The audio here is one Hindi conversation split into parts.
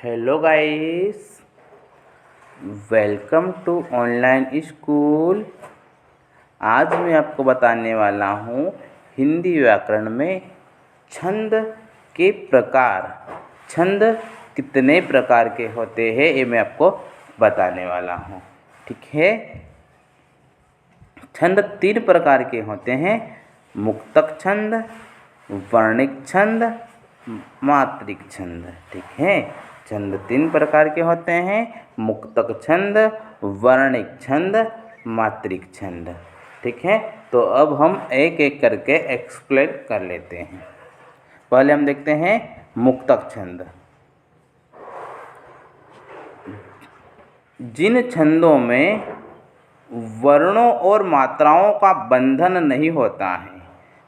Hello guys, welcome to online school. आज मैं आपको बताने वाला हूँ हिंदी व्याकरण में छंद के प्रकार। छंद कितने प्रकार के होते हैं ये मैं आपको बताने वाला हूँ। ठीक है। छंद 3 प्रकार के होते हैं: मुक्तक छंद, वर्णिक छंद, मात्रिक छंद। ठीक है। छंद 3 प्रकार के होते हैं: मुक्तक छंद, वर्णिक छंद, मात्रिक छंद। ठीक है। तो अब हम एक एक करके एक्सप्लेन कर लेते हैं। पहले हम देखते हैं मुक्तक छंद। जिन छंदों में वर्णों और मात्राओं का बंधन नहीं होता है,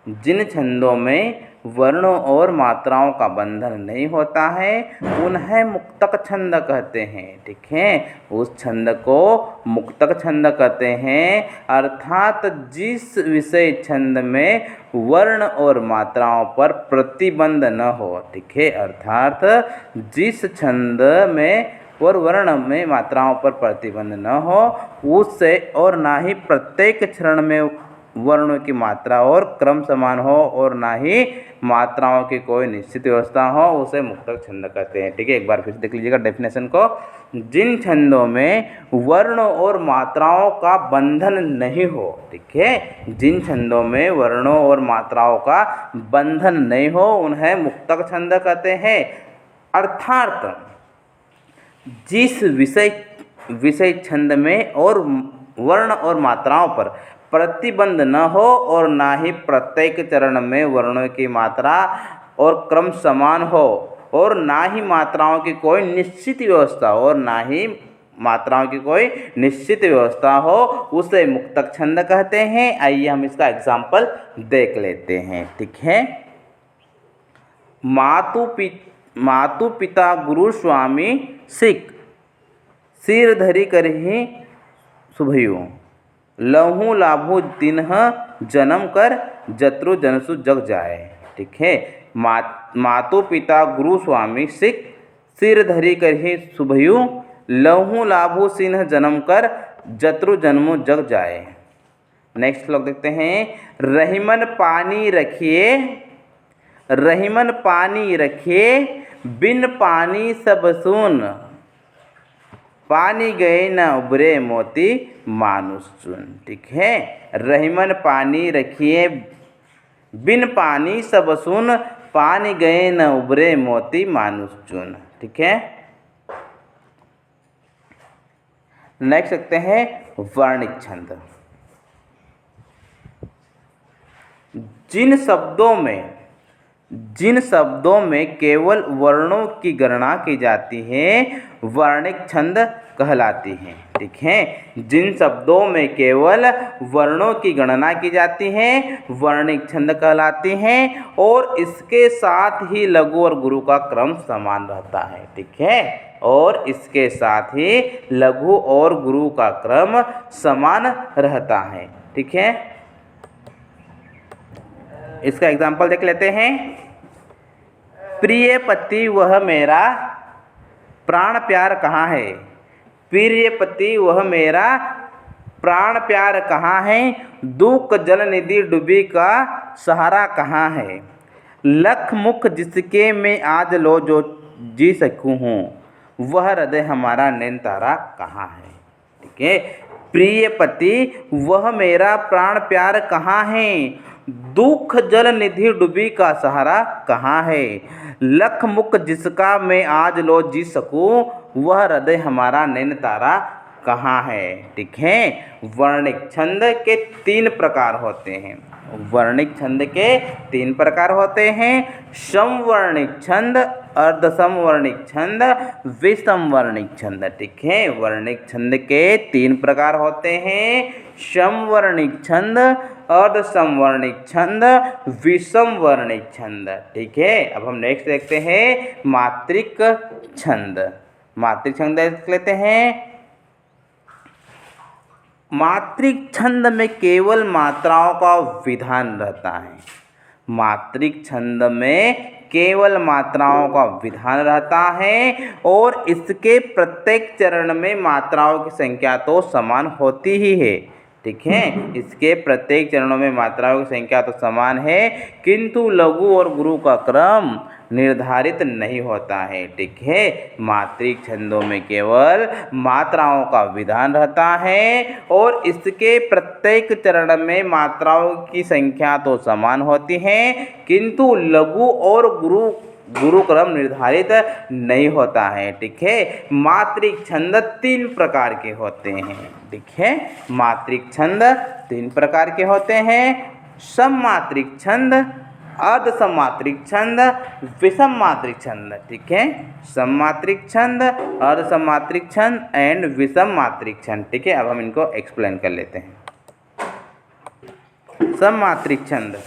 जिन छंदों में वर्णों और मात्राओं का बंधन नहीं होता है उन्हें मुक्तक छंद कहते हैं। ठीक है। उस छंद को मुक्तक छंद कहते हैं, अर्थात जिस विषय छंद में वर्ण और मात्राओं पर प्रतिबंध न हो। ठीक है। अर्थात जिस छंद में और वर्ण में मात्राओं पर प्रतिबंध न हो उससे, और ना ही प्रत्येक चरण में वर्णों की मात्रा और क्रम समान हो, और ना ही मात्राओं की कोई निश्चित व्यवस्था हो, उसे मुक्तक छंद कहते हैं। ठीक है। एक बार फिर देख लीजिएगा डेफिनेशन को। जिन छंदों में वर्ण और मात्राओं का बंधन नहीं हो। ठीक है। जिन छंदों में वर्णों और मात्राओं का बंधन नहीं हो उन्हें मुक्तक छंद कहते हैं। अर्थात जिस विषय छंद में और वर्ण और मात्राओं पर प्रतिबंध न हो, और ना ही प्रत्येक चरण में वर्णों की मात्रा और क्रम समान हो, और ना ही मात्राओं की कोई निश्चित व्यवस्था हो, और ना ही मात्राओं की कोई निश्चित व्यवस्था हो, उसे मुक्तक छंद कहते हैं। आइए हम इसका एग्जाम्पल देख लेते हैं। ठीक है। मातु पिता गुरु स्वामी सिख, सिर धरि करहि शुभयु, लहू लाभु तिन्ह जन्म कर, जत्रु जनसु जग जाए। ठीक है। मातु पिता गुरु स्वामी सिख, सिर धरि करहि शुभयु, लहू लाभु सिन्ह जन्म कर, जत्रु जन्मु जग जाए। नेक्स्ट श्लोक देखते हैं। रहीमन पानी रखिए, रहीमन पानी रखिए, बिन पानी सब सून, पानी गए न उबरे मोती मानुष चुन। ठीक है। रहीमन पानी रखिए, बिन पानी सब सुन, पानी गए न उबरे मोती मानुष चुन। ठीक है। नेक्स्ट देखते हैं वर्णिक छंद। जिन शब्दों में केवल वर्णों की गणना की जाती है वर्णिक छंद कहलाती हैं। ठीक है। जिन शब्दों में केवल वर्णों की गणना की जाती है वर्णिक छंद कहलाती हैं, और इसके साथ ही लघु और गुरु का क्रम समान रहता है। ठीक है। और इसके साथ ही लघु और गुरु का क्रम समान रहता है। ठीक है। इसका एग्जाम्पल देख लेते हैं। प्रिय पति वह मेरा, प्राण प्यार कहाँ है। प्रिय पति वह मेरा, प्राण प्यार कहाँ है, दुख जल निधि डूबी का सहारा कहाँ है, लख मुख जिसके मैं आज लो जो जी सकूँ हूँ, वह हृदय हमारा नैन तारा कहाँ है। ठीक है। प्रिय पति वह मेरा, प्राण प्यार कहाँ है, दुख जल निधि डूबी का सहारा कहाँ है, लख मुख जिसका मैं आज लो जी सकूँ, वह हृदय हमारा नैन तारा कहाँ है। ठीक है। वर्णिक छंद के 3 प्रकार होते हैं। वर्णिक छंद के 3 प्रकार होते हैं: समवर्णिक छंद, अर्धसमवर्णिक छंद, विषमवर्णिक छंद। ठीक है। वर्णिक छंद के 3 प्रकार होते हैं: समवर्णिक छंद, अर्धसमवर्णिक छंद, विषमवर्णिक छंद। ठीक है। अब हम नेक्स्ट देखते हैं मात्रिक छंद। मात्रिक छंद देख लेते हैं। मात्रिक छंद में केवल मात्राओं का विधान रहता है। मात्रिक छंद में केवल मात्राओं का विधान रहता है और इसके प्रत्येक चरण में मात्राओं की संख्या तो समान होती ही है। ठीक है, इसके प्रत्येक चरणों में मात्राओं की संख्या तो समान है, किंतु लघु और गुरु का क्रम निर्धारित नहीं होता है। ठीक है, मात्रिक छंदों में केवल मात्राओं का विधान रहता है और इसके प्रत्येक चरण में मात्राओं की संख्या तो समान होती है, किंतु लघु और गुरु क्रम निर्धारित नहीं होता है। ठीक है, मात्रिक छंद 3 प्रकार के होते हैं। ठीक है, मात्रिक छंद 3 प्रकार के होते हैं। सममात्रिक छंद, अर्ध सममात्रिक छंद, विषम मात्रिक छंद। ठीक है, सममात्रिक छंद, अर्ध सममात्रिक छंद एंड विषम मात्रिक छंद। ठीक है, अब हम इनको एक्सप्लेन कर लेते हैं। सममात्रिक छंद,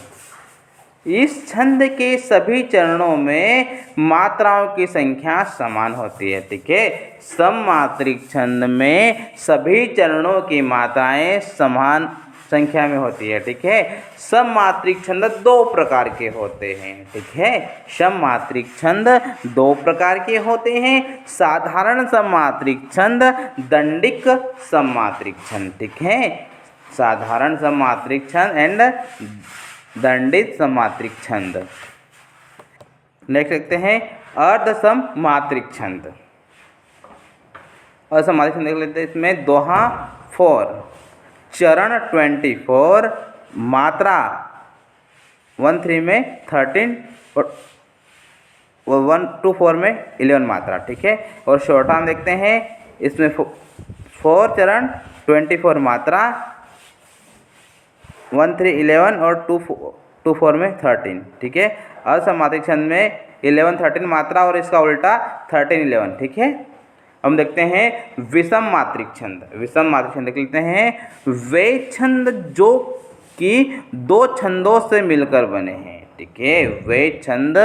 इस छंद के सभी चरणों में मात्राओं की संख्या समान होती है। ठीक है, सममात्रिक छंद में सभी चरणों की मात्राएं समान संख्या में होती है। ठीक है, सममात्रिक छंद 2 प्रकार के होते हैं। ठीक है, सममात्रिक छंद 2 प्रकार के होते हैं। साधारण सममात्रिक छंद, दंडिक सममात्रिक छंद। ठीक है, साधारण सममात्रिक छंद एंड दंडित सममात्रिक छंद। नेक्स्ट देखते हैं अर्ध सममात्रिक छंद। अर्ध सममात्रिक छंद देख लेते हैं। इसमें दोहा 4, चरण 24, मात्रा 1-3 में 13 और 1-4 में 11 मात्रा। ठीक है, और शॉर्ट आर्म देखते हैं। इसमें 4 चरण, 24 मात्रा, 1-3-11 और 2-4 में 13। ठीक है, असममात्रिक छंद में 11-13 मात्रा और इसका उल्टा 13-11। ठीक है, हम देखते हैं विषम मात्रिक छंद। विषम मात्रिक छंद देख लेते हैं। वे छंद जो कि 2 छंदों से मिलकर बने हैं। ठीक है, वे छंद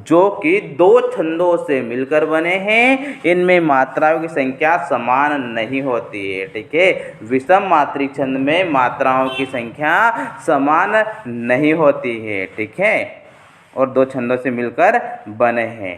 जो कि 2 छंदों से मिलकर बने हैं, इनमें मात्राओं की संख्या समान नहीं होती है। ठीक है, विषम मात्रिक छंद में मात्राओं की संख्या समान नहीं होती है। ठीक है, और 2 छंदों से मिलकर बने हैं।